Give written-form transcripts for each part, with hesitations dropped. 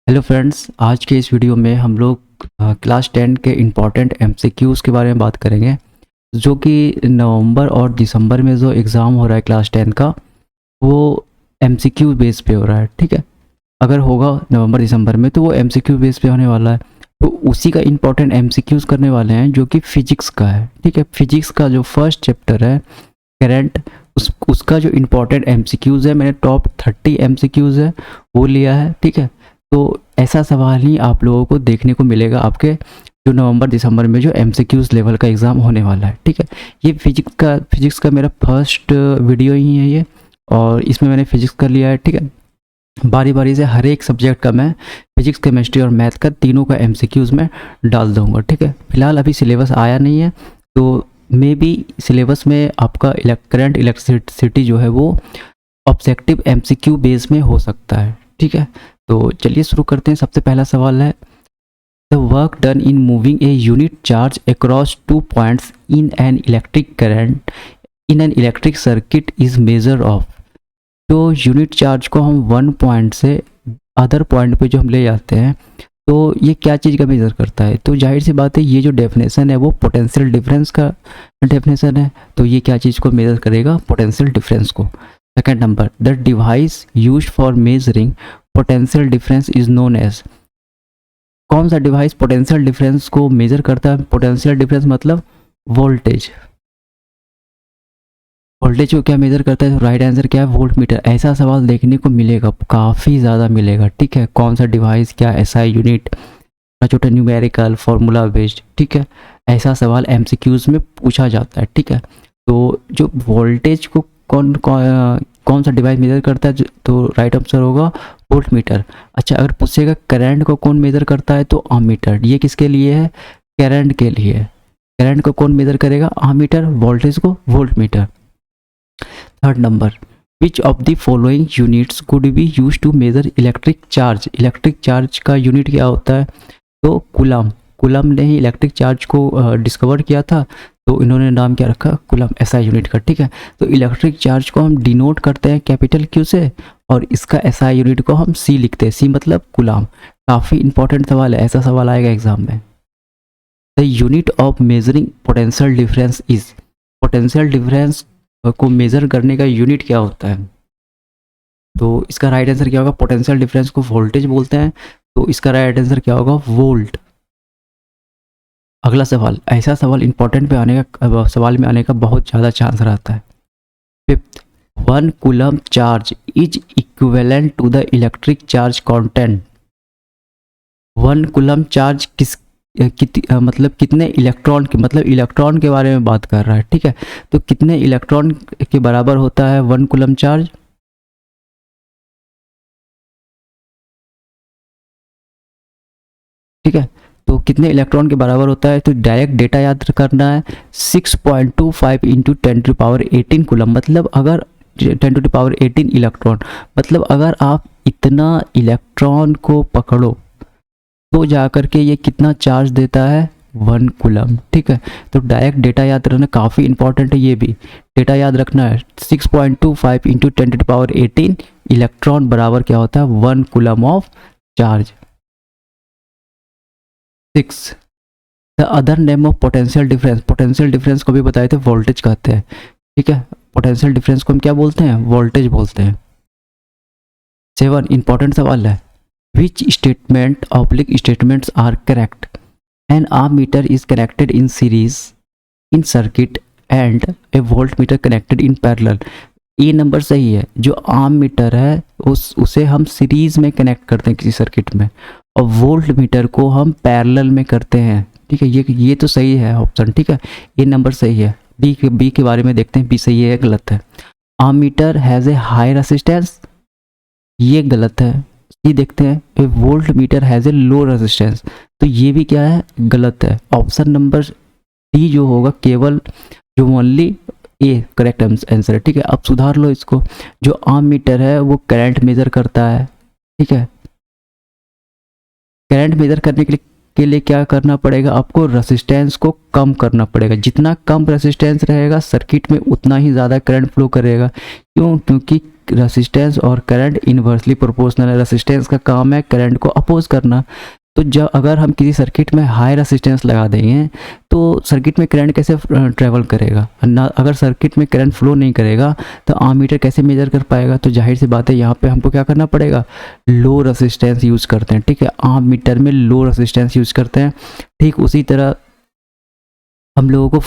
Hello friends, आज के इस वीडियो में हम लोग क्लास 10 के इम्पॉर्टेंट एमसीक्यूज़ के बारे में बात करेंगे। जो कि नवंबर और दिसंबर में जो एग्ज़ाम हो रहा है क्लास 10 का, वो एमसीक्यू बेस पे हो रहा है। ठीक है, अगर होगा नवंबर दिसंबर में तो वो एमसीक्यू बेस पे होने वाला है। तो उसी का इम्पॉर्टेंट एमसीक्यूज़ करने वाले हैं जो कि फिजिक्स का है। ठीक है, फिजिक्स का जो फर्स्ट चैप्टर है करंट, उसका जो इम्पोर्टेंट एमसीक्यूज़ है, मैंने टॉप 30 एमसीक्यूज़ है वो लिया है। ठीक है, तो ऐसा सवाल ही आप लोगों को देखने को मिलेगा आपके जो नवंबर दिसंबर में जो एमसीक्यूज़ लेवल का एग्ज़ाम होने वाला है। ठीक है, ये फिजिक्स का मेरा फर्स्ट वीडियो ही है ये, और इसमें मैंने फिजिक्स कर लिया है। ठीक है, बारी बारी से हर एक सब्जेक्ट का मैं फिजिक्स, केमिस्ट्री और मैथ का तीनों का एमसीक्यूज़ में डाल दूंगा। ठीक है, फिलहाल अभी सिलेबस आया नहीं है, तो मे बी सिलेबस में आपका करंट इलेक्ट्रिसिटी जो है वो ऑब्जेक्टिव एमसीक्यू बेस में हो सकता है। ठीक है, तो चलिए शुरू करते हैं। सबसे पहला सवाल है, the work done in moving a unit charge across 2 points in an electric current in an electric circuit is measure of. तो यूनिट चार्ज को हम 1 पॉइंट से अदर पॉइंट पे जो हम ले जाते हैं, तो ये क्या चीज़ का मेज़र करता है? तो जाहिर सी बात है, ये जो डेफिनेशन है वो पोटेंशियल डिफरेंस का डेफिनेशन है। तो ये क्या चीज़ को मेज़र करेगा? पोटेंशियल डिफरेंस को। Second number, the device used for measuring potential difference is known as. कौन सा डिवाइस पोटेंशियल डिफरेंस को मेजर करता है? पोटेंशियल डिफरेंस मतलब वोल्टेज। वोल्टेज को क्या मेजर करता है? तो राइट आंसर क्या है? Volt meter. ऐसा सवाल देखने को मिलेगा, काफ़ी ज़्यादा मिलेगा। ठीक है, कौन सा डिवाइस, क्या एसआई यूनिट, छोटा न्यूमेरिकल फॉर्मूला बेस्ड। ठीक है, ऐसा सवाल एमसीक्यूज में पूछा जाता है। ठीक है, तो जो वोल्टेज को कौन सा डिवाइस मेजर करता है, तो राइट आंसर होगा वोल्ट मीटर। अच्छा, अगर पूछेगा करंट को कौन मेजर करता है, तो अमीटर। ये किसके लिए है? करंट के लिए। करंट को कौन मेजर करेगा? अमीटर। वोल्टेज को voltmeter. Third number, which of the following units could be use to measure electric charge. Electric charge का यूनिट क्या होता है? तो कूलम। कूलम ने ही इलेक्ट्रिक चार्ज को डिस्कवर किया था, तो इन्होंने नाम क्या रखा? कूलम, एसआई यूनिट का। ठीक है, तो इलेक्ट्रिक चार्ज को हम डिनोट करते हैं कैपिटल क्यू से, और इसका एसआई यूनिट को हम सी लिखते हैं। सी मतलब कूलम। काफ़ी इंपॉर्टेंट सवाल है, ऐसा सवाल आएगा एग्जाम में। The unit of measuring potential difference is. Potential difference को मेजर करने का यूनिट क्या होता है? तो इसका राइट आंसर क्या होगा? पोटेंशियल डिफरेंस को वोल्टेज बोलते हैं, तो इसका राइट आंसर क्या होगा? वोल्ट। अगला सवाल, ऐसा सवाल इंपॉर्टेंट पे आने का, सवाल में आने का बहुत ज़्यादा चांस रहता है। Fifth, 1 coulomb charge is equivalent to the electric charge content. 1 coulomb charge मतलब कितने इलेक्ट्रॉन के, मतलब इलेक्ट्रॉन के बारे में बात कर रहा है। ठीक है, तो कितने इलेक्ट्रॉन के बराबर होता है 1 कूलम चार्ज? ठीक है, तो कितने इलेक्ट्रॉन के बराबर होता है? तो डायरेक्ट डेटा याद करना है। 6.25 इंटू 10⁻18 कूलम, मतलब अगर 10⁻18 इलेक्ट्रॉन, मतलब अगर आप इतना इलेक्ट्रॉन को पकड़ो तो जाकर के ये कितना चार्ज देता है? 1 कूलम। ठीक है, तो डायरेक्ट डेटा याद रखना काफ़ी इंपॉर्टेंट है। ये भी डेटा याद रखना है। 6.25 इंटू 10⁻18 इलेक्ट्रॉन बराबर क्या होता है? 1 coulomb of charge. 6, the other name of potential difference. Potential difference को भी बताए थे वोल्टेज कहते हैं। ठीक है, पोटेंशियल डिफरेंस को हम क्या बोलते हैं? वोल्टेज बोलते हैं। 7, इंपॉर्टेंट सवाल है, which statement oblique statements are correct? An ammeter is connected in series in circuit and a voltmeter connected in parallel. ये नंबर सही है। जो आर्म मीटर है उसे हम सीरीज में कनेक्ट करते हैं किसी सर्किट में, और वोल्ट मीटर को हम पैरेलल में करते हैं। ठीक है, ये तो सही है ऑप्शन। ठीक है, ये नंबर सही है। बी के बारे में देखते हैं, बी सही है या गलत है? Ammeter has a high resistance, ये गलत है। सी देखते हैं, a voltmeter has a low resistance, तो ये भी क्या है? गलत है। ऑप्शन नंबर डी जो होगा, केवल जो ओनली ए करेक्ट आंसर है। ठीक है, अब सुधार लो इसको। जो आर्म मीटर है वो करंट मेजर करता है। ठीक है, करंट मेजर करने के लिए क्या करना पड़ेगा? आपको रेसिस्टेंस को कम करना पड़ेगा। जितना कम रेसिस्टेंस रहेगा सर्किट में, उतना ही ज़्यादा करंट फ्लो करेगा। क्यों? क्योंकि रेसिस्टेंस और करंट इनवर्सली प्रोपोर्शनल है। रेसिस्टेंस का काम है करंट को अपोज करना। तो जब अगर हम किसी सर्किट में हाई रेसिस्टेंस लगा देंगे तो सर्किट में करंट कैसे ट्रेवल करेगा ना। अगर सर्किट में करंट फ्लो नहीं करेगा तो आमीटर कैसे मेजर कर पाएगा। तो जाहिर सी बात है यहाँ पे हमको क्या करना पड़ेगा, लो रेसिस्टेंस यूज़ करते हैं। ठीक है, आमीटर में लो रेसिस्टेंस यूज़ करते हैं। ठीक उसी तरह हम लोगों को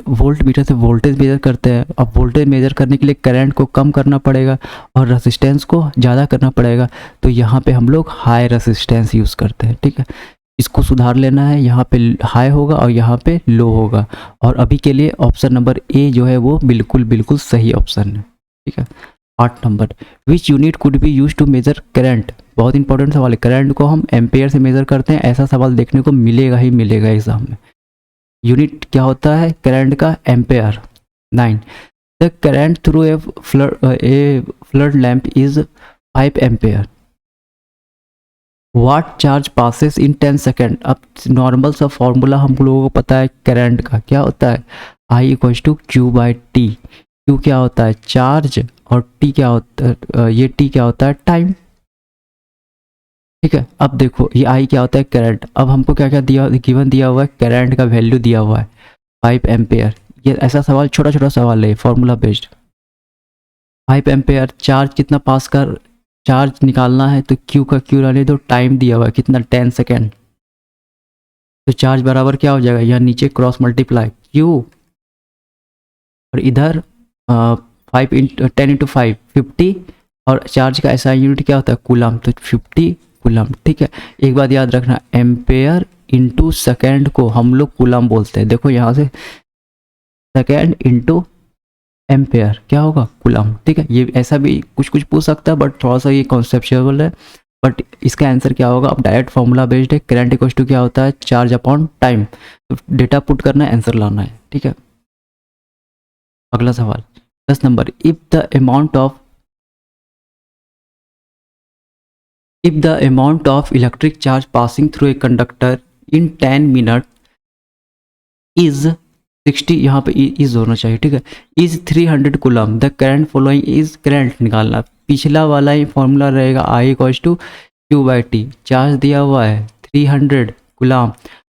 वोल्ट मीटर से वोल्टेज मेजर करते हैं। अब वोल्टेज मेजर करने के लिए करंट को कम करना पड़ेगा और रेसिस्टेंस को ज़्यादा करना पड़ेगा। तो यहाँ पे हम लोग हाई रेसिस्टेंस यूज़ करते हैं। ठीक है, इसको सुधार लेना है, यहाँ पे हाई होगा और यहाँ पे लो होगा। और अभी के लिए ऑप्शन नंबर ए जो है वो बिल्कुल सही ऑप्शन है। ठीक है, 8 number, which unit could be use to measure current. बहुत इंपॉर्टेंट सवाल है, करंट को हम एम्पेयर से मेजर करते हैं। ऐसा सवाल देखने को मिलेगा ही मिलेगा एग्जाम में। यूनिट क्या होता है करंट का, ampere. 9, the current through a flood lamp is 5 ampere. What charge passes in 10 second. अब नॉर्मल सा फॉर्मूला हम लोगों को पता है करंट का, क्या होता है, I equals to Q by T. Q क्या होता है चार्ज और टी क्या होता है, ये टी क्या होता है टाइम। ठीक है, अब देखो ये आई क्या होता है करंट। अब हमको क्या क्या दिया गिवन दिया हुआ है, करंट का वैल्यू दिया हुआ है 5 एम्पेयर। ये ऐसा सवाल छोटा छोटा सवाल है, फॉर्मूला बेस्ड। 5 एम्पेयर, चार्ज कितना पास कर, चार्ज निकालना है तो क्यू का क्यू डाले तो टाइम दिया हुआ है कितना 10 सेकेंड। तो चार्ज बराबर क्या हो जाएगा, यहाँ नीचे क्रॉस मल्टीप्लाई क्यू और इधर 10 इंटू 5 50 और चार्ज का ऐसा यूनिट क्या होता है कूलम, तो 50 कूलम। ठीक है, एक बात याद रखना, एम्पेयर इंटू सेकेंड को हम लोग कूलम बोलते हैं। देखो यहाँ से सेकेंड इंटू एम्पेयर क्या होगा कूलम। ठीक है, ये ऐसा भी कुछ कुछ पूछ सकता है बट थोड़ा सा ये कॉन्सेप्चुअल है। बट इसका आंसर क्या होगा, अब डायरेक्ट फॉर्मूला बेस्ड है। करंट इक्वल्स टू क्या होता है चार्ज अपॉन टाइम। तो डेटा पुट करना है, आंसर लाना है। ठीक है, अगला सवाल 10 number, if the amount of electric charge passing through a conductor in 10 minutes is 60, यहाँ पे इज होना चाहिए। ठीक है, is 300 coulomb, the current following is, current निकालना। पिछला वाला ही फॉर्मूला रहेगा I equals to Q by T. Charge दिया हुआ है 300 कूलम।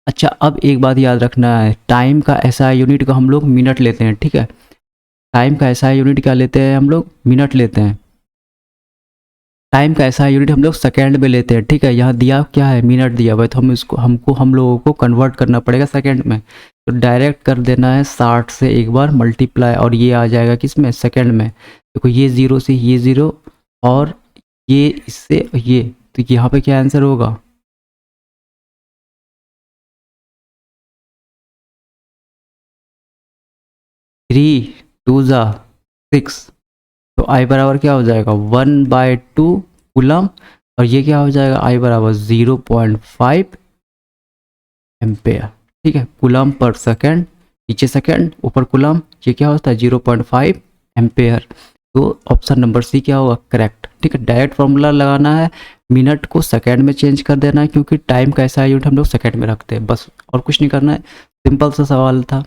अच्छा, अब एक बात याद रखना है, टाइम का ऐसा यूनिट को हम लोग मिनट लेते हैं। ठीक है, टाइम का ऐसा यूनिट क्या लेते हैं हम लोग, मिनट लेते हैं। टाइम का ऐसा यूनिट हम लोग सेकेंड में लेते हैं। ठीक है, यहाँ दिया क्या है मिनट दिया हुआ है, तो हम लोगों को कन्वर्ट करना पड़ेगा सेकेंड में। तो डायरेक्ट कर देना है 60 से एक बार मल्टीप्लाई और ये आ जाएगा किस में, सेकेंड में। देखो ये 0 से ये 0 और ये इससे ये, तो यहाँ पे क्या आंसर होगा, थ्री टू ज़ा 6। तो आई बराबर क्या हो जाएगा 1/2 कूलम और ये क्या हो जाएगा आई बराबर 0.5 एम्पेयर। ठीक है, कूलम पर सेकेंड, नीचे सेकेंड ऊपर कूलम, ये क्या होता है 0.5 एम्पेयर। तो ऑप्शन नंबर सी क्या होगा करेक्ट। ठीक है, डायरेक्ट फॉर्मूला लगाना है, मिनट को सेकेंड में चेंज कर देना है क्योंकि टाइम का ऐसा यूनिट हम लोग सेकेंड में रखते हैं, बस और कुछ नहीं करना है। सिंपल सा सवाल था।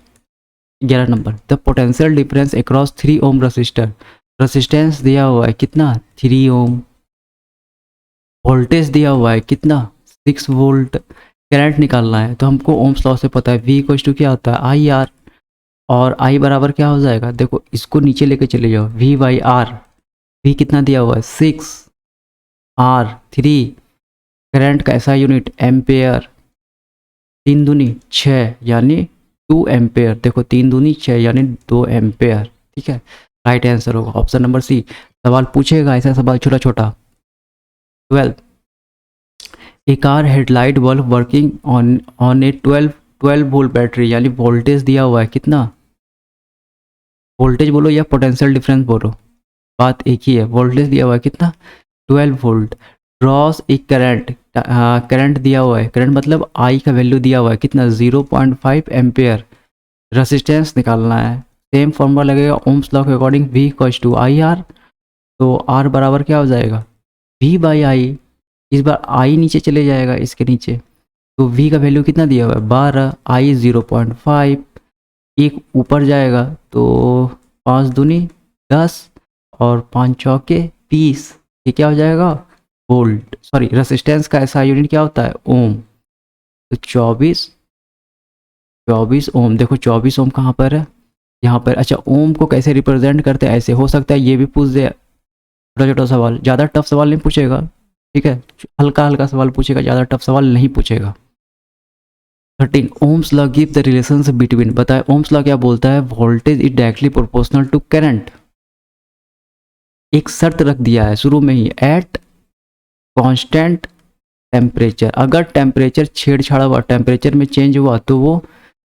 11 number, the potential difference across 3 ohm resistor. Resistance दिया हुआ है कितना 3 ओम, वोल्टेज दिया हुआ है कितना 6 वोल्ट, करंट निकालना है तो हमको ओम्स लॉ से पता है वी इक्वल्स टू क्या होता है आई आर। और आई बराबर क्या हो जाएगा, देखो इसको नीचे लेके चले जाओ, वी बाई आर। वी कितना दिया हुआ है 6, आर 3, करंट का ऐसा यूनिट एम्पेयर, 3 दूनी 6 यानी 2 एम्पेयर। देखो 3 दूनी 6 यानी 2 एम्पेयर। ठीक है, राइट आंसर होगा ऑप्शन नंबर सी। सवाल पूछेगा ऐसा सवाल छोटा छोटा। 12, a car headlight bulb working on a 12 volt battery, यानी वोल्टेज दिया हुआ है कितना, वोल्टेज बोलो या पोटेंशियल डिफरेंस बोलो, बात एक ही है। वोल्टेज दिया हुआ है कितना 12 वोल्ट, ड्रॉस एक करंट, करंट दिया हुआ है, करंट मतलब आई का वैल्यू दिया हुआ है कितना 0.5 एम्पेयर। रेसिस्टेंस निकालना है, सेम फॉर्मूला लगेगा ओम्स लॉ के according, V equals to I R. तो आर बराबर क्या हो जाएगा वी बाई आई, इस बार आई नीचे चले जाएगा इसके नीचे, तो वी का वैल्यू कितना दिया हुआ है 12, आई 0.5, एक ऊपर जाएगा तो 5 दूनी 10 और 5 चौके 20, ये क्या हो जाएगा वोल्ट, सॉरी रेसिस्टेंस का ऐसा यूनिट क्या होता है ओम। तो 24 ओम, देखो 24 ओम कहाँ पर है यहाँ पर। अच्छा ओम को कैसे रिप्रेजेंट करते हैं, ऐसे हो सकता है ये भी पूछ दे, छोटा छोटा सवाल, ज़्यादा टफ सवाल नहीं पूछेगा, ठीक है, हल्का हल्का सवाल पूछेगा, ज़्यादा टफ सवाल नहीं पूछेगा। 13 Ohm's law give the relationship between, बताए ओम्स लॉ क्या बोलता है, voltage is directly proportional to current. एक शर्त रख दिया है शुरू में ही, एट कांस्टेंट टेम्परेचर, अगर टेम्परेचर छेड़छाड़ हुआ, टेम्परेचर में चेंज हुआ तो वो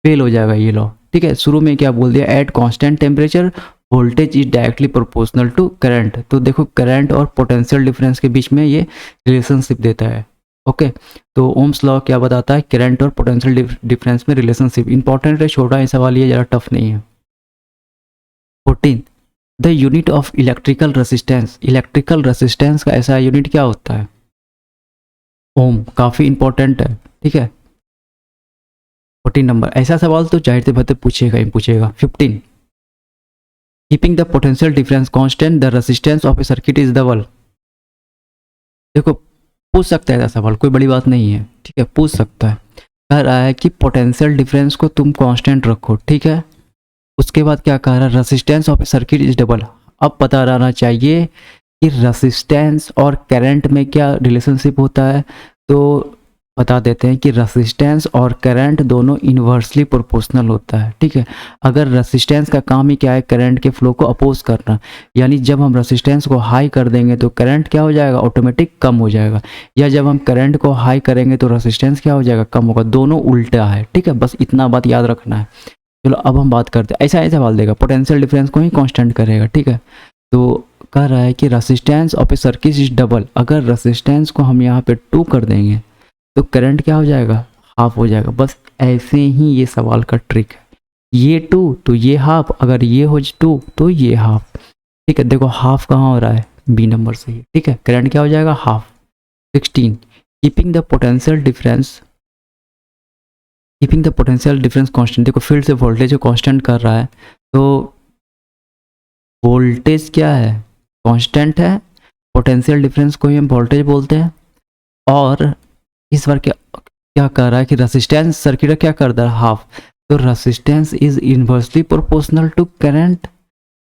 फेल हो जाएगा ये लॉ, ठीक है। शुरू में क्या बोल दिया, at constant temperature voltage is directly proportional to current. तो देखो करंट और पोटेंशियल डिफरेंस के बीच में ये रिलेशनशिप देता है, ओके। तो ओम्स लॉ क्या बताता है, करंट और पोटेंशियल डिफरेंस में रिलेशनशिप। इंपॉर्टेंट है, छोटा ही सवाल, ये ज़्यादा टफ नहीं है। 14 the unit of electrical resistance, electrical resistance का ऐसा यूनिट क्या होता है ओम, काफ़ी इंपॉर्टेंट है, ठीक है। 14 नंबर, ऐसा सवाल तो जाहिर से बात पूछेगा ही पूछेगा। 15 keeping the potential difference constant the resistance of A circuit is double. देखो पूछ सकता है ऐसा सवाल, कोई बड़ी बात नहीं है, ठीक है, पूछ सकता है। कह रहा है कि पोटेंशियल डिफरेंस को तुम कांस्टेंट रखो, ठीक है। उसके बाद क्या कह रहा है, resistance of A circuit is double. अब पता रहना चाहिए कि रेसिस्टेंस और करंट में क्या रिलेशनशिप होता है। तो बता देते हैं कि रेसिस्टेंस और करंट दोनों इन्वर्सली प्रोपोर्शनल होता है, ठीक है। अगर रेसिस्टेंस का काम ही क्या है, करंट के फ्लो को अपोज करना, यानी जब हम रेसिस्टेंस को हाई कर देंगे तो करंट क्या हो जाएगा, ऑटोमेटिक कम हो जाएगा, या जब हम करंट को हाई करेंगे तो रेसिस्टेंस क्या हो जाएगा, कम होगा, दोनों उल्टा है, ठीक है। बस इतना बात याद रखना है। चलो अब हम बात करते हैं, ऐसा सवाल देगा, पोटेंशियल डिफरेंस को ही कांस्टेंट करेगा, ठीक है। तो कह रहा है कि resistance of A circuit is double, अगर रेसिस्टेंस को हम यहाँ पे 2 कर देंगे तो करंट क्या हो जाएगा, हाफ हो जाएगा। बस ऐसे ही ये सवाल का ट्रिक है, ये 2 तो ये हाफ, अगर ये हो 2 तो ये हाफ, ठीक है। देखो हाफ कहाँ हो रहा है, बी नंबर से ही, ठीक है, करंट क्या हो जाएगा half. 16 keeping the potential difference, keeping the potential difference constant, देखो फिर से वोल्टेज को कांस्टेंट कर रहा है, तो वोल्टेज क्या है कांस्टेंट है, पोटेंशियल डिफरेंस को ही हम वोल्टेज बोलते हैं। और इस बार क्या क्या कर रहा है कि रेसिस्टेंस सर्किट क्या कर रहा है हाफ, तो resistance is inversely proportional to current.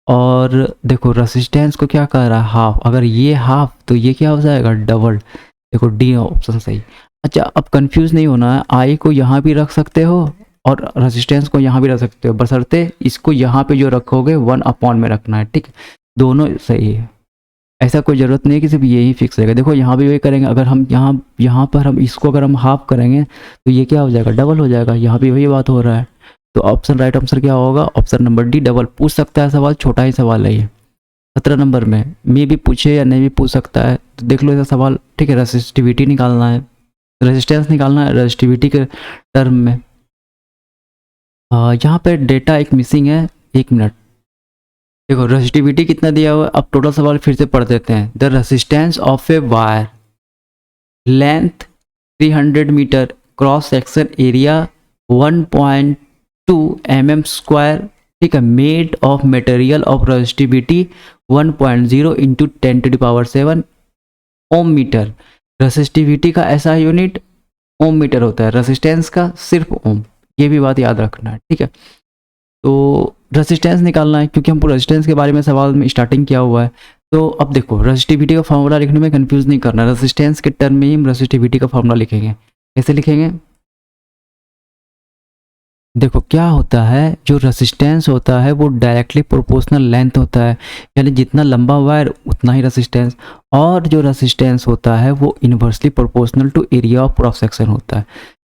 और देखो रेसिस्टेंस को क्या कर रहा है हाफ, अगर ये हाफ तो ये क्या हो जाएगा डबल, देखो डी ऑप्शन सही। अच्छा अब कंफ्यूज नहीं होना है, आई को यहाँ भी रख सकते हो और रेसिस्टेंस को यहाँ भी रख सकते हो, बशर्ते इसको यहाँ पे जो रखोगे 1 में रखना है, ठीक है, दोनों सही है। ऐसा कोई ज़रूरत नहीं है कि सिर्फ यही फिक्स रहेगा। देखो यहाँ भी वही करेंगे, अगर हम यहाँ पर हम इसको अगर हम हाफ करेंगे तो ये क्या हो जाएगा डबल हो जाएगा, यहाँ भी वही बात हो रहा है। तो ऑप्शन राइट आंसर क्या होगा, ऑप्शन नंबर डी डबल। पूछ सकता है सवाल, छोटा ही सवाल है ये। 17 नंबर में भी पूछे या नहीं भी पूछ सकता है, तो देख लो ऐसा सवाल, ठीक है। रेसिस्टिविटी निकालना है, रेजिस्टेंस निकालना है रेसिस्टिविटी के टर्म में। यहाँ पे डेटा एक मिसिंग है, 1 मिनट। देखो रेसिस्टिविटी कितना दिया हुआ है, अब टोटल सवाल फिर से पढ़ देते हैं। The resistance of a wire length 300 metre, cross section area 1.2 mm², ठीक है, made of material of resistivity 1.0 into 10⁻⁷ ohm metre. Resistivity का ऐसा यूनिट ओम मीटर होता है, रेसिस्टेंस का सिर्फ ओम, ये भी बात याद रखना है, ठीक है। तो रेसिस्टेंस निकालना है, क्योंकि हमको रेसिस्टेंस के बारे में सवाल में स्टार्टिंग किया हुआ है। तो अब देखो रेसिस्टिविटी का फॉर्मूला लिखने में कंफ्यूज नहीं करना, रेसिस्टेंस के टर्म में ही हम रेसिस्टिविटी का फॉर्मूला लिखेंगे। कैसे लिखेंगे, देखो क्या होता है, जो रेसिस्टेंस होता है वो डायरेक्टली प्रोपोर्शनल लेंथ होता है, यानी जितना लंबा वायर उतना ही रेसिस्टेंस, और जो रेसिस्टेंस होता है वो inversely proportional to area of cross section होता है।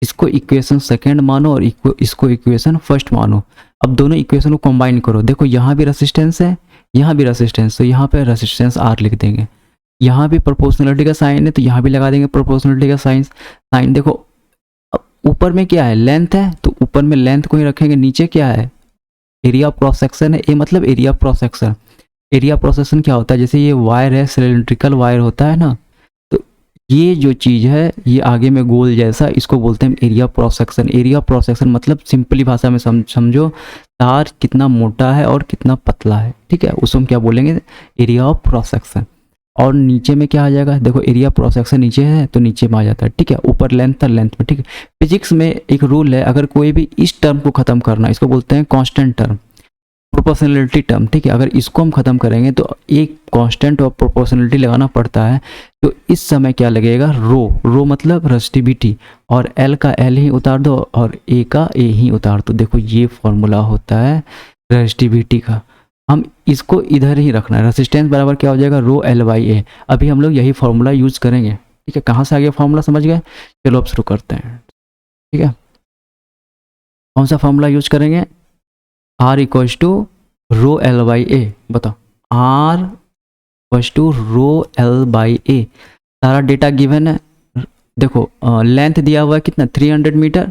इसको इक्वेशन सेकंड मानो और इसको इक्वेशन फर्स्ट मानो। अब दोनों इक्वेशन को कंबाइन करो, देखो यहाँ भी रेसिस्टेंस है, यहाँ भी रेसिस्टेंस, तो यहाँ पे रेसिस्टेंस आर लिख देंगे। यहाँ भी प्रोपोर्शनलिटी का साइन है तो यहाँ भी लगा देंगे प्रोपोर्शनलिटी का साइन। देखो ऊपर में क्या है लेंथ है, तो ऊपर में लेंथ को ही रखेंगे, नीचे क्या है एरिया ऑफ क्रॉस सेक्शन है, ए मतलब area of cross section. Area of cross section क्या होता है, जैसे ये वायर है सिलेंड्रिकल वायर होता है ना, तो ये जो चीज़ है ये आगे में गोल जैसा, इसको बोलते हैं area of cross section. Area of cross section मतलब सिंपली भाषा में समझो तार कितना मोटा है और कितना पतला है, ठीक है, उसको हम क्या बोलेंगे, एरिया ऑफ क्रॉस सेक्शन। और नीचे में क्या आ जाएगा, देखो एरिया क्रॉस सेक्शन नीचे है तो नीचे में आ जाता है, ठीक है, ऊपर लेंथ था लेंथ में, ठीक है। फिजिक्स में एक रूल है, अगर कोई भी इस टर्म को खत्म करना, इसको बोलते हैं कांस्टेंट टर्म, प्रोपोर्शनलिटी टर्म, ठीक है, अगर इसको हम खत्म करेंगे तो एक कांस्टेंट और प्रोपोर्शनलिटी लगाना पड़ता है, तो इस समय क्या लगेगा, रो मतलब रेसिस्टिविटी, और एल का एल ही उतार दो और ए का ए ही उतार दो। देखो ये फॉर्मूला होता है रेसिस्टिविटी का, हम इसको इधर ही रखना है। रेसिस्टेंस बराबर क्या हो जाएगा, रो एल बाई ए। अभी हम लोग यही फॉर्मूला यूज करेंगे, ठीक है। कहाँ से आ गया फॉर्मूला, समझ गए, चलो अब शुरू करते हैं, ठीक है। कौन सा फॉर्मूला यूज करेंगे, R equals to rho L by A, बताओ, R equals to rho L by A. सारा डेटा गिवन है, देखो लेंथ दिया हुआ है कितना, 300 मीटर।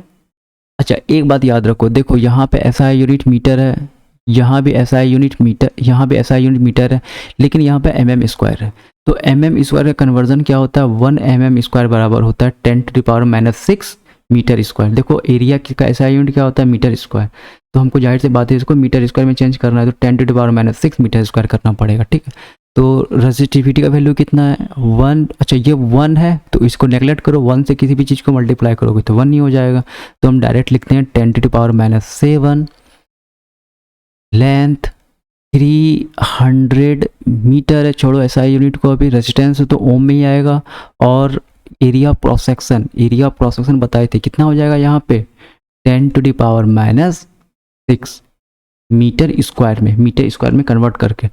अच्छा एक बात याद रखो, देखो यहाँ पे SI यूनिट मीटर है, यहाँ भी SI यूनिट मीटर, यहाँ भी SI यूनिट मीटर है, लेकिन यहाँ पे mm स्क्वायर है। तो mm स्क्वायर का कन्वर्जन क्या होता है, 1 mm स्क्वायर बराबर होता है 10⁻⁻6 मीटर स्क्वायर। देखो एरिया का SI यूनिट क्या होता है, मीटर स्क्वायर, तो हमको जाहिर सी बात है इसको मीटर स्क्वायर में चेंज करना है, तो 10⁻⁻6 मीटर स्क्वायर करना पड़ेगा, ठीक है। तो रेसिस्टिविटी का वैल्यू कितना है, 1। अच्छा ये 1 है तो इसको नेगलेक्ट करो, 1 से किसी भी चीज़ को मल्टीप्लाई करोगे तो 1 नहीं हो जाएगा, तो हम डायरेक्ट लिखते हैं 10⁻⁷, लेंथ 300 मीटर है, छोड़ो SI यूनिट को, अभी रेजिस्टेंस तो ओम में ही आएगा, और एरिया क्रॉस सेक्शन बताए थे कितना हो जाएगा यहाँ पे 10⁻⁻6 मीटर स्क्वायर में कन्वर्ट करके।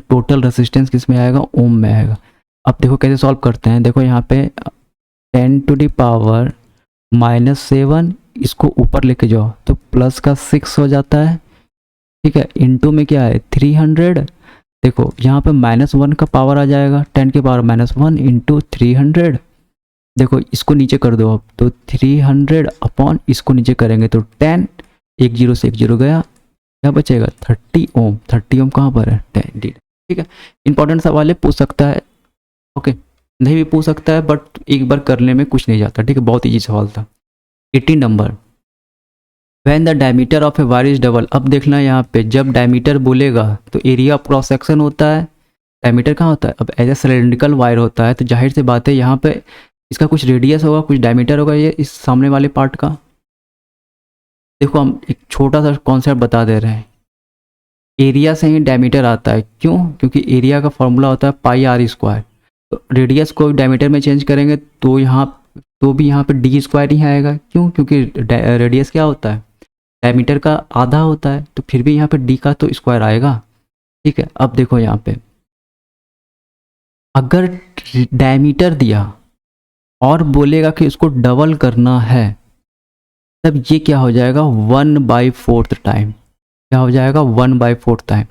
टोटल रेजिस्टेंस किस में आएगा, ओम में आएगा। अब देखो कैसे सॉल्व करते हैं, देखो यहाँ पे 10⁻⁻7 इसको ऊपर लेके जाओ तो प्लस का 6 हो जाता है, ठीक है, इनटू में क्या है 300। देखो यहाँ पे -1 का पावर आ जाएगा, 10⁻⁻1 इंटू 300। देखो इसको नीचे कर दो अब, तो 300 अपॉन इसको नीचे करेंगे तो 10, 1 0 से 1 0 गया, क्या बचेगा 30 ओम। 30 ओम कहाँ पर है, 10, ठीक है। इंपॉर्टेंट सवाल है, पूछ सकता है, ओके, नहीं भी पूछ सकता है, बट एक बार करने में कुछ नहीं जाता, ठीक है, बहुत ईजी सवाल था। 18 number, when the diameter of a wire is double. अब देखना यहाँ पे जब डायमीटर बोलेगा तो एरिया ऑफ क्रॉस सेक्शन होता है, डायमीटर कहाँ होता है, अब एज ए सिलेंड्रिकल वायर होता है तो जाहिर सी बात है यहाँ पे इसका कुछ रेडियस होगा, कुछ डायमीटर होगा, ये इस सामने वाले पार्ट का। देखो हम एक छोटा सा कॉन्सेप्ट बता दे रहे हैं, एरिया से ही डायमीटर आता है, क्यों, क्योंकि एरिया का फॉर्मूला होता है πr²। तो रेडियस को डायमीटर में चेंज करेंगे तो भी यहाँ पे d² ही आएगा, क्यों, क्योंकि रेडियस क्या होता है, डायमीटर का आधा होता है, तो फिर भी यहाँ पे d का तो स्क्वायर आएगा, ठीक है। अब देखो यहाँ पे अगर डायमीटर दिया और बोलेगा कि उसको डबल करना है, तब ये क्या हो जाएगा 1/4 टाइम, क्या हो जाएगा 1/4 टाइम।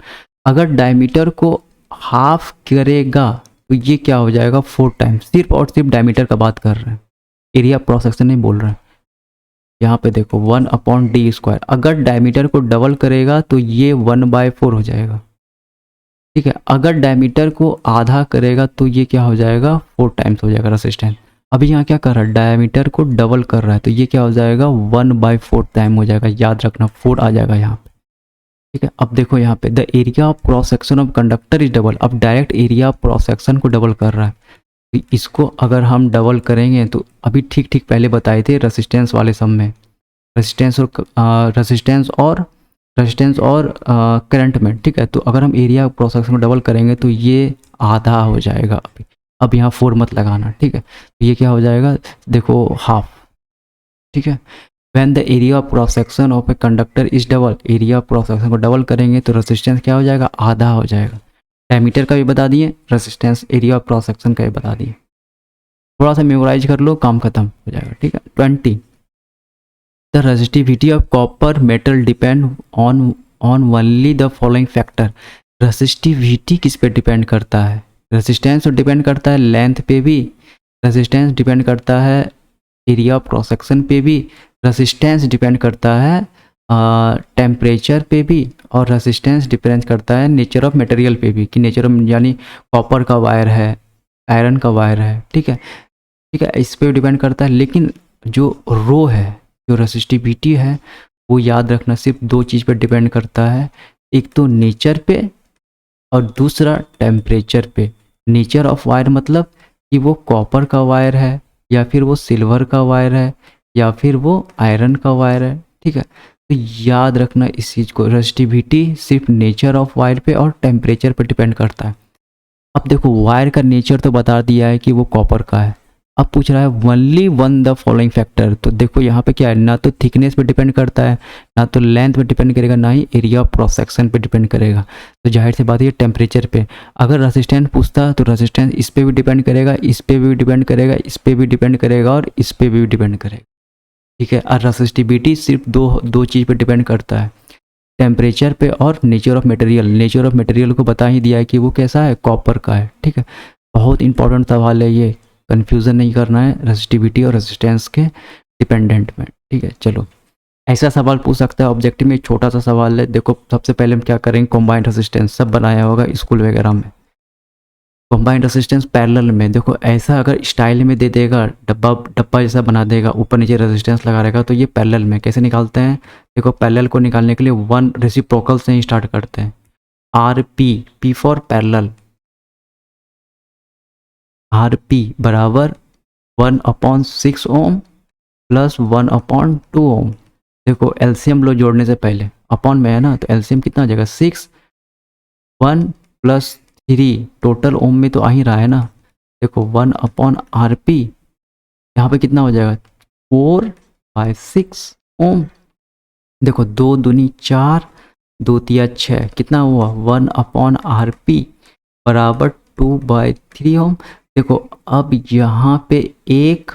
अगर डायमीटर को हाफ करेगा तो ये क्या हो जाएगा 4 टाइम। सिर्फ और सिर्फ डायमीटर का बात कर रहे हैं, एरिया क्रॉस सेक्शन नहीं बोल रहे हैं। यहाँ पे देखो 1/d², अगर डायमीटर को डबल करेगा तो ये 1/4 हो जाएगा, ठीक है। अगर डायमीटर को आधा करेगा तो ये क्या हो जाएगा 4 टाइम्स हो जाएगा रेजिस्टेंस। अभी यहाँ क्या कर रहा है, डायमीटर को डबल कर रहा है, तो ये क्या हो जाएगा 1/4 टाइम हो जाएगा, याद रखना 4 आ जाएगा यहाँ पे, ठीक है। अब देखो यहाँ पे the area of cross section of conductor is double. अब direct area of cross section को डबल कर रहा है, तो इसको अगर हम डबल करेंगे तो अभी ठीक पहले बताए थे रेजिस्टेंस वाले सम में, रेजिस्टेंस और करंट में, ठीक है। तो अगर हम एरिया क्रॉस सेक्शन को डबल करेंगे तो ये आधा हो जाएगा। अब यहाँ 4 मत लगाना, ठीक है, तो ये क्या हो जाएगा, देखो हाफ, ठीक है। When the area of cross section of a conductor is double, area of cross section को डबल करेंगे तो रेजिस्टेंस क्या हो जाएगा, आधा हो जाएगा। डायमीटर का भी बता दिए, resistance area of cross section का भी बता दिए, थोड़ा सा मेमोराइज कर लो, काम खत्म हो जाएगा, ठीक है। 20, the resistivity of copper metal depend on only the following factor. Resistivity किस पे डिपेंड करता है, रेजिस्टेंस डिपेंड करता है लेंथ पे भी, रेजिस्टेंस डिपेंड करता है एरिया ऑफ क्रॉस सेक्शन पे भी, रेजिस्टेंस डिपेंड करता है टेम्परेचर पे भी, और रेजिस्टेंस डिपेंड करता है नेचर ऑफ मटेरियल पे भी, कि नेचर ऑफ यानी कॉपर का वायर है, आयरन का वायर है, ठीक है, इस पे डिपेंड करता है। लेकिन जो रो है, जो रेजिस्टिविटी है, वो याद रखना सिर्फ दो चीज़ पे डिपेंड करता है, एक तो नेचर पे और दूसरा टेम्परेचर पे। नेचर ऑफ वायर मतलब कि वो कॉपर का वायर है या फिर वो सिल्वर का वायर है या फिर वो आयरन का वायर है, ठीक है। तो याद रखना इस चीज़ को, रेजिस्टिविटी सिर्फ नेचर ऑफ वायर पे और टेम्परेचर पे डिपेंड करता है। अब देखो वायर का नेचर तो बता दिया है कि वो कॉपर का है, अब पूछ रहा है only one the following factor. तो देखो यहाँ पे क्या है, ना तो थिकनेस पे डिपेंड करता है, ना तो लेंथ पे डिपेंड करेगा, ना ही एरिया ऑफ क्रॉस सेक्शन पे डिपेंड करेगा। तो जाहिर सी बात है टेम्परेचर पे। अगर रेजिस्टेंस पूछता तो रेजिस्टेंस इस पे भी डिपेंड करेगा, इस पे भी डिपेंड करेगा, इस पे भी डिपेंड करेगा और इस पे भी डिपेंड करेगा, ठीक है। और रेसिस्टिविटी सिर्फ दो चीज़ पे डिपेंड करता है, टेम्परेचर पे और nature of material. Nature of material को बता ही दिया है कि वो कैसा है, कॉपर का है, ठीक है। बहुत इंपॉर्टेंट सवाल है ये, कंफ्यूजन नहीं करना है रेजिस्टिविटी और रेजिस्टेंस के डिपेंडेंट में, ठीक है। चलो ऐसा सवाल पूछ सकता है ऑब्जेक्टिव में, छोटा सा सवाल है। देखो सबसे पहले हम क्या करेंगे, कॉम्बाइंड रेजिस्टेंस सब बनाया होगा स्कूल वगैरह में। कॉम्बाइंड रेजिस्टेंस पैरेलल में, देखो ऐसा अगर स्टाइल में दे देगा, डब्बा जैसा बना देगा, ऊपर नीचे रेजिस्टेंस लगा रहेगा, तो ये पैरेलल में कैसे निकालते हैं। देखो पैरेलल को निकालने के लिए वन रेसिप्रोकल से ही स्टार्ट करते हैं। R P for parallel, R P बराबर 1/6 ओम प्लस 1/2 ओम। देखो एलसीएम लो जोड़ने से पहले अपॉन में है ना, तो एलसीएम कितना हो जाएगा 6, 1 + 3 टोटल ओम में तो आ ही रहा है ना। देखो 1/RP यहाँ पे कितना हो जाएगा 4/6 ओम। देखो 2 दूनी 4, 2 तिया 6, कितना हुआ 1/RP बराबर 2/3 ओम। देखो अब यहाँ पे एक,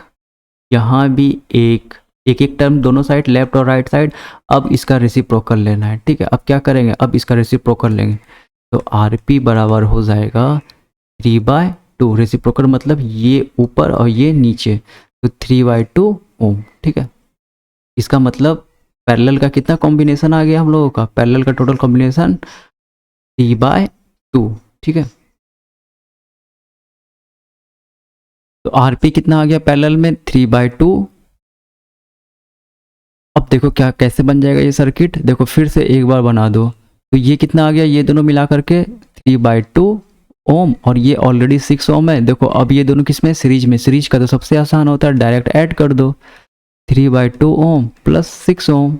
यहाँ भी एक, एक एक टर्म दोनों साइड लेफ्ट और राइट साइड। अब इसका रेसिप्रोकल लेना है, ठीक है। अब क्या करेंगे, अब इसका रेसिप्रोकल लेंगे, तो RP बराबर हो जाएगा 3/2। रेसिप्रोकल मतलब ये ऊपर और ये नीचे, तो 3/2 ओम, ठीक है। इसका मतलब पैरेलल का कितना कॉम्बिनेशन आ गया हम लोगों का, पैरेलल का टोटल कॉम्बिनेशन 3/2, ठीक है। तो RP कितना आ गया पैरेलल में 3/2। अब देखो क्या कैसे बन जाएगा ये सर्किट, देखो फिर से एक बार बना दो, तो ये कितना आ गया, ये दोनों मिला करके 3/2 ओम और ये ऑलरेडी 6 ओम है। देखो अब ये दोनों किस में, सीरीज में। सीरीज का तो सबसे आसान होता है, डायरेक्ट ऐड कर दो, 3/2 ओम प्लस 6 ओम,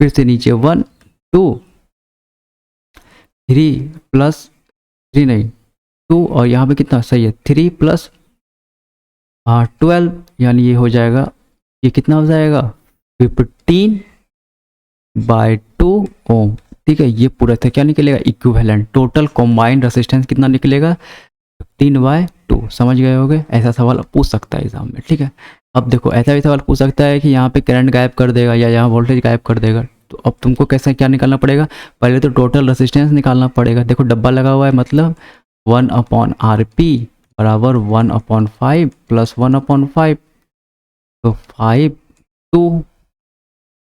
फिर से नीचे 1 2 3 प्लस 3 नहीं 2, और यहाँ पे कितना सही है 3 + 12, यानी ये हो जाएगा, ये कितना हो जाएगा 15/2 ओम, ठीक है। ये पूरा था क्या निकलेगा इक्विवेलेंट, टोटल कॉम्बाइंड रेजिस्टेंस कितना निकलेगा 15/2। समझ गए होगे, ऐसा सवाल पूछ सकता है एग्जाम में, ठीक है। अब देखो ऐसा भी सवाल पूछ सकता है कि यहाँ पे करंट गायब कर देगा या यहाँ वोल्टेज गायब कर देगा, तो अब तुमको कैसे क्या निकालना पड़ेगा, पहले तो टोटल रेजिस्टेंस निकालना पड़ेगा। देखो डब्बा लगा हुआ है मतलब 1/RP बराबर 1/5 प्लस 1/5, तो 5/2।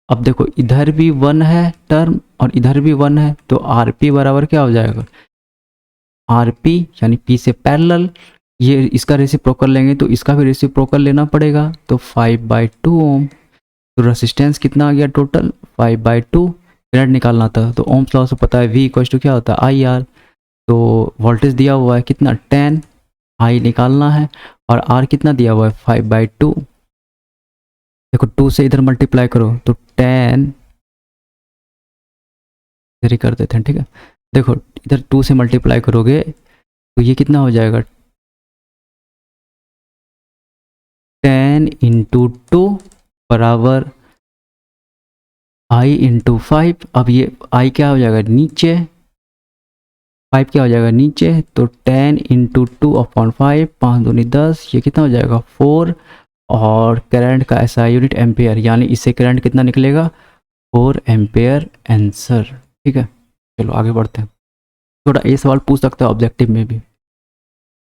अब देखो इधर भी 1 है टर्म और इधर भी 1 है, तो RP बराबर क्या हो जाएगा, RP यानी P से पैरेलल, ये इसका रेसिप्रोकल लेंगे तो इसका भी रेसिप्रोकल लेना पड़ेगा, तो 5/2 ओम। तो रेसिस्टेंस कितना आ गया टोटल 5/2। करंट निकालना था तो ओम्स लॉ से पता है V इक्वल टू क्या होता है IR। तो वोल्टेज दिया हुआ है कितना 10, I निकालना है, और R कितना दिया हुआ है 5/2। देखो 2 से इधर मल्टीप्लाई करो तो 10 इधर ही कर देते हैं, ठीक है। देखो इधर 2 से मल्टीप्लाई करोगे तो ये कितना हो जाएगा 10 × 2 बराबर I × 5। अब ये I क्या हो जाएगा नीचे, 5 क्या हो जाएगा नीचे, तो 10 × 2/5, 5 दूनी 10, ये कितना हो जाएगा 4, और करंट का ऐसा यूनिट एम्पेयर, यानी इससे करंट कितना निकलेगा 4 एम्पेयर आंसर, ठीक है। चलो आगे बढ़ते हैं, थोड़ा ये सवाल पूछ सकता है ऑब्जेक्टिव में भी।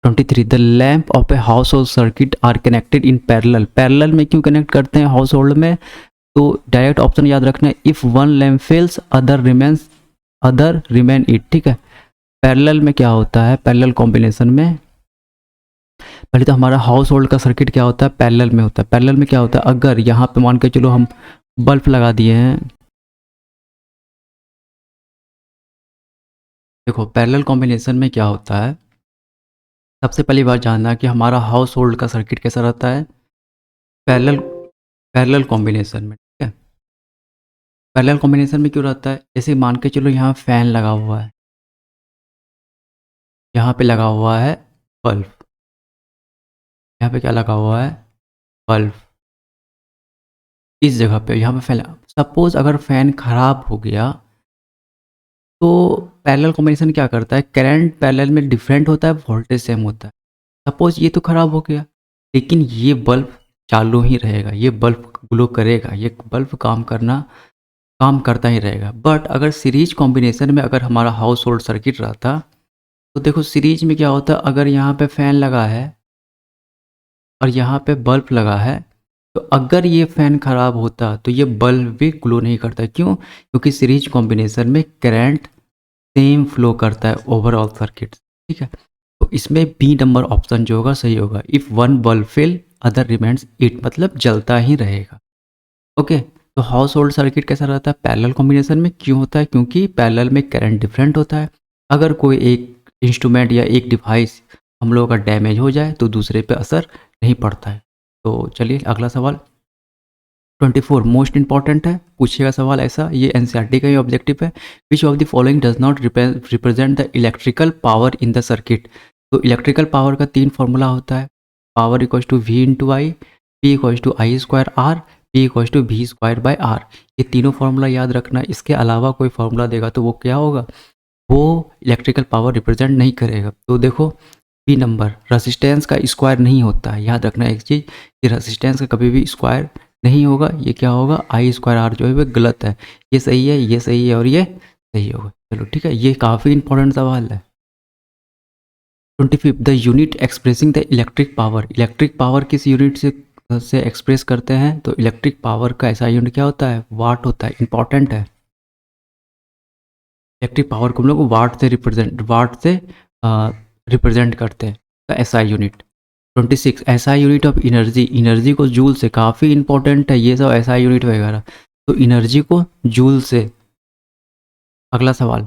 23 the lamp of a household circuit are connected in parallel. Parallel में क्यों कनेक्ट करते हैं हाउस होल्ड में, तो डायरेक्ट ऑप्शन याद रखना है, if one lamp fails other remain it, ठीक है। पैरेलल में क्या होता है, पैरेलल कॉम्बिनेशन में पहले तो हमारा हाउस होल्ड का सर्किट क्या होता है पैरेलल में होता है। पैरेलल में क्या होता है, अगर यहाँ पे मान के चलो हम बल्ब लगा दिए हैं, देखो पैरेलल कॉम्बिनेशन में क्या होता है, सबसे पहली बात जानना कि हमारा हाउस होल्ड का सर्किट कैसा रहता है पैरेलल पैरेलल कॉम्बिनेशन में, ठीक है। पैरेलल कॉम्बिनेशन में क्यों रहता है, जैसे मान के चलो यहाँ फैन लगा हुआ है, यहाँ पे लगा हुआ है बल्ब, यहाँ पे क्या लगा हुआ है, बल्ब। इस जगह पे यहाँ पे फैन, सपोज अगर फैन खराब हो गया तो पैरेलल कॉम्बिनेशन क्या करता है, करंट पैरेलल में डिफरेंट होता है, वोल्टेज सेम होता है। सपोज ये तो खराब हो गया, लेकिन ये बल्ब चालू ही रहेगा, ये बल्ब ग्लो करेगा, ये बल्ब काम करता ही रहेगा। बट अगर सीरीज कॉम्बिनेशन में अगर हमारा हाउस होल्ड सर्किट रहता, तो देखो सीरीज में क्या होता है, अगर यहाँ पे फैन लगा है और यहाँ पे बल्ब लगा है, तो अगर ये फैन खराब होता तो ये बल्ब भी ग्लो नहीं करता। क्यों? क्योंकि सीरीज कॉम्बिनेशन में करंट सेम फ्लो करता है ओवरऑल सर्किट, ठीक है। तो इसमें बी नंबर ऑप्शन जो होगा सही होगा। If one bulb fail other remains it, मतलब जलता ही रहेगा। ओके, तो हाउस होल्ड सर्किट कैसा रहता है पैरेलल कॉम्बिनेशन में, क्यों होता है, क्योंकि पैरेलल में करंट डिफरेंट होता है। अगर कोई एक इंस्ट्रूमेंट या एक डिवाइस हम लोगों का डैमेज हो जाए तो दूसरे पे असर नहीं पड़ता है। तो चलिए अगला सवाल 24 मोस्ट इंपॉर्टेंट है, पूछेगा सवाल ऐसा, ये एनसीईआरटी का ही ऑब्जेक्टिव है। Which of the following does not represent the electrical power in the circuit. तो इलेक्ट्रिकल पावर का 3 फॉर्मूला होता है, power equals to V into I, P equals to I square R, P equals to V square by R. ये तीनों formula याद रखना, इसके अलावा कोई फार्मूला देगा तो वो क्या होगा, वो इलेक्ट्रिकल पावर रिप्रेजेंट नहीं करेगा। तो देखो पी नंबर रेसिस्टेंस का स्क्वायर नहीं होता है, याद रखना एक चीज़ कि रेसिस्टेंस का कभी भी स्क्वायर नहीं होगा। ये क्या होगा, आई स्क्वायर आर जो है वो गलत है, ये सही है, ये सही है और ये सही होगा। चलो ठीक है, ये काफ़ी इंपॉर्टेंट सवाल है। 25 the unit expressing the electric power. Electric power किस यूनिट से एक्सप्रेस करते हैं, तो इलेक्ट्रिक पावर का ऐसा यूनिट क्या होता है, वाट होता है, इंपॉर्टेंट है। इलेक्ट्रिक पावर को हम लोग वाट से रिप्रेजेंट करते हैं, तो SI unit. 26 SI unit of energy. Energy को जूल से, काफ़ी इंपॉर्टेंट है ये सब एसआई यूनिट वगैरह, तो एनर्जी को जूल से। अगला सवाल,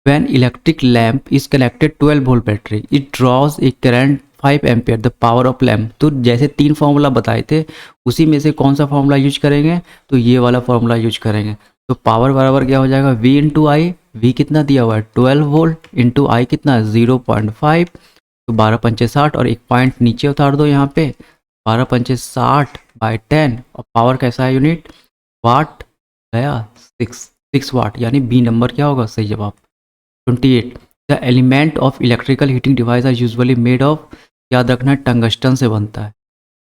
when electric lamp is connected 12 volt battery it draws a current 5 ampere the power of lamp. तो जैसे 3 फार्मूला बताए थे, उसी में से कौन सा फार्मूला यूज करेंगे, तो ये वाला फार्मूला यूज करेंगे। तो पावर बराबर क्या हो जाएगा, V इंटू आई, वी कितना दिया हुआ है 12 वोल्ट, इंटू आई कितना 0.5, तो 12 पंचे 60 और एक पॉइंट नीचे उतार दो यहाँ पे, 12 पंचे 60 बाई 10, और पावर कैसा है यूनिट, वाट गया 6 वाट, यानी बी नंबर क्या होगा सही जवाब। 28 the element of electrical heating device are usually made of. याद रखना है टंगस्टन से बनता है।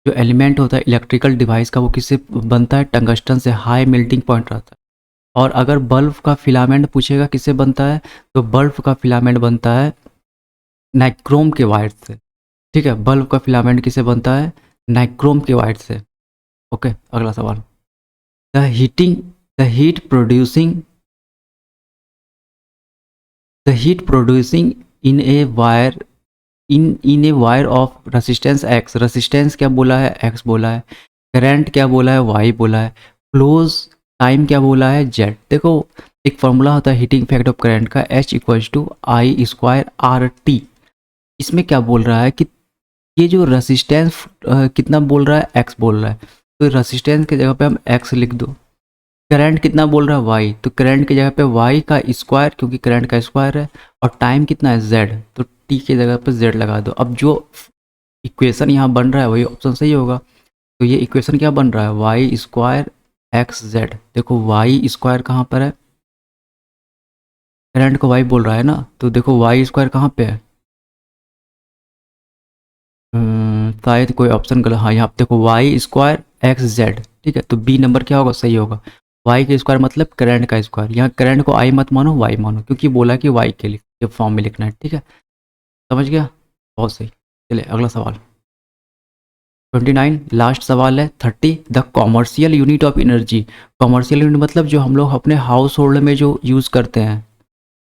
जो एलिमेंट होता है इलेक्ट्रिकल डिवाइस का वो किससे बनता है, टंगस्टन से, हाई मेल्टिंग पॉइंट रहता है। और अगर बल्ब का फिलामेंट पूछेगा किससे बनता है, तो बल्ब का फिलामेंट बनता है नाइक्रोम के वायर से, ठीक है। बल्ब का फिलामेंट किससे बनता है, नाइक्रोम के वायर से। ओके, अगला सवाल, the heat producing in a wire in a wire of resistance x. Resistance क्या बोला है, एक्स बोला है। करंट क्या बोला है, वाई बोला है। क्लोज टाइम क्या बोला है, जेड। देखो एक फॉर्मूला होता है हीटिंग इफेक्ट ऑफ करंट का, H equals to I square R T. इसमें क्या बोल रहा है कि ये जो रेसिस्टेंस कितना बोल रहा है, एक्स बोल रहा है, तो रेसिस्टेंस की जगह पे हम एक्स लिख दो। करंट कितना बोल रहा है, वाई, तो करंट की जगह पे वाई का स्क्वायर, क्योंकि करंट का स्क्वायर है, और टाइम कितना है जेड, तो टी की जगह पे जेड लगा दो। अब जो इक्वेशन यहाँ बन रहा है वही ऑप्शन सही होगा। तो ये इक्वेशन क्या बन रहा है, वाई स्क्वायर एक्स जेड। देखो वाई स्क्वायर कहाँ पर है, करंट को वाई बोल रहा है ना, तो देखो वाई स्क्वायर कहाँ पे है, शायद कोई ऑप्शन गलत, हाँ यहाँ पे देखो वाई स्क्वायर एक्स जेड, ठीक है। तो बी नंबर क्या होगा सही होगा। वाई का स्क्वायर मतलब करंट का स्क्वायर, यहाँ करंट को आई मत मानो वाई मानो, क्योंकि बोला कि वाई के लिए फॉर्म में लिखना है, ठीक है, समझ गया, बहुत सही। चलिए अगला सवाल 29 लास्ट सवाल है। 30 the commercial unit of energy. Commercial unit मतलब जो हम लोग अपने हाउस होल्ड में जो यूज़ करते हैं,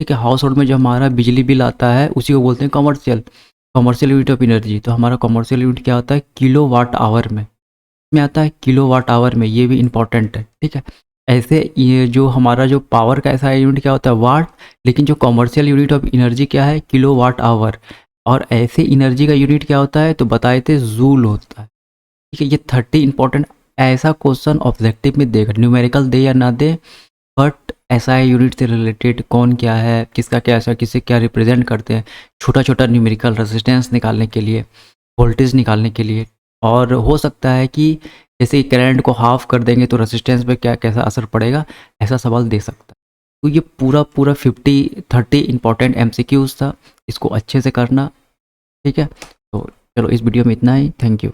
ठीक है, हाउस होल्ड में जो हमारा बिजली बिल आता है उसी को बोलते हैं कॉमर्शियल यूनिट ऑफ एनर्जी। तो हमारा कॉमर्शियल यूनिट क्या होता है, किलो वाट आवर में आता है, किलो वाट आवर में, ये भी इंपॉर्टेंट है, ठीक है। ऐसे ये जो हमारा जो पावर का ऐसा यूनिट क्या होता है वाट, लेकिन जो कॉमर्शियल यूनिट ऑफ एनर्जी क्या है किलो वाट आवर। और ऐसे एनर्जी का यूनिट क्या होता है तो बताए थे जूल होता है। ठीक है, ये 30 इंपॉर्टेंट ऐसा क्वेश्चन ऑब्जेक्टिव में देगा, न्यूमेरिकल दे या ना दे, बट एसआई यूनिट से रिलेटेड कौन क्या है, किसका क्या ऐसा, किसे क्या रिप्रेजेंट करते हैं, छोटा छोटा न्यूमेरिकल रेजिस्टेंस निकालने के लिए, वोल्टेज निकालने के लिए। और हो सकता है कि जैसे ही करंट को हाफ कर देंगे तो रेजिस्टेंस पे क्या कैसा असर पड़ेगा, ऐसा सवाल दे सकता है। तो ये पूरा पूरा 30 इंपॉर्टेंट एमसीक्यूज था, इसको अच्छे से करना। ठीक है, तो चलो इस वीडियो में इतना ही, थैंक यू।